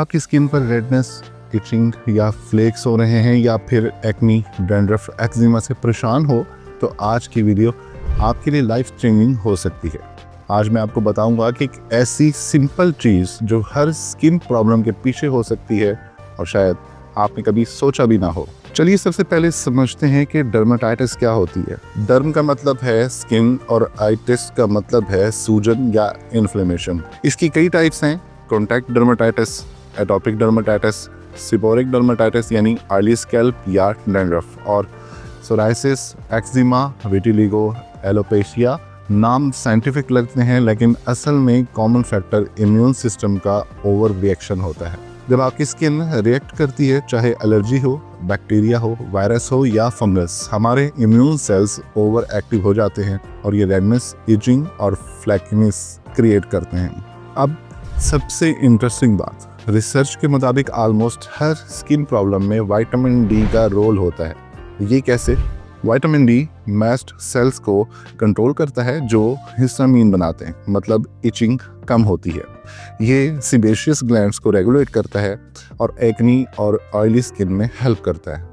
आपकी स्किन पर redness, etching या फ्लेक्स हो रहे हैं या फिर एक्नी, डैंड्रफ, एक्जिमा से परेशान हो तो आज की वीडियो आपके लिए लाइफ चेंजिंग हो सकती है। आज मैं आपको बताऊंगा कि एक ऐसी सिंपल चीज़ जो हर स्किन प्रॉब्लम के पीछे हो सकती है और शायद आपने कभी सोचा भी ना हो। चलिए सबसे पहले समझते हैं कि डर्मेटाइटिस क्या होती है। डर्म का मतलब है स्किन और आइटिस का मतलब है सूजन या इन्फ्लेमेशन। इसकी कई टाइप्स हैं: contact dermatitis, atopic dermatitis, seborrhoeic dermatitis यानी ऑयली स्कैल्प या डैंड्रफ, और सोराइसिस, एक्जिमा, विटिलिगो, एलोपेशिया। नाम साइंटिफिक लगते हैं लेकिन असल में कॉमन फैक्टर इम्यून सिस्टम का ओवर रिएक्शन होता है। जब आपकी स्किन रिएक्ट करती है, चाहे एलर्जी हो, बैक्टीरिया हो, वायरस हो या फंगस, हमारे इम्यून सेल्स ओवर एक्टिव हो जाते हैं और ये रेडनेस, इचिंग और फ्लैकीनेस क्रिएट करते हैं। अब सबसे इंटरेस्टिंग बात, रिसर्च के मुताबिक ऑलमोस्ट हर स्किन प्रॉब्लम में विटामिन डी का रोल होता है। ये कैसे? विटामिन डी मैस्ट सेल्स को कंट्रोल करता है जो हिस्टामीन बनाते हैं, मतलब इचिंग कम होती है। ये सीबेशियस ग्लैंड्स को रेगुलेट करता है और एक्नी और ऑयली स्किन में हेल्प करता है।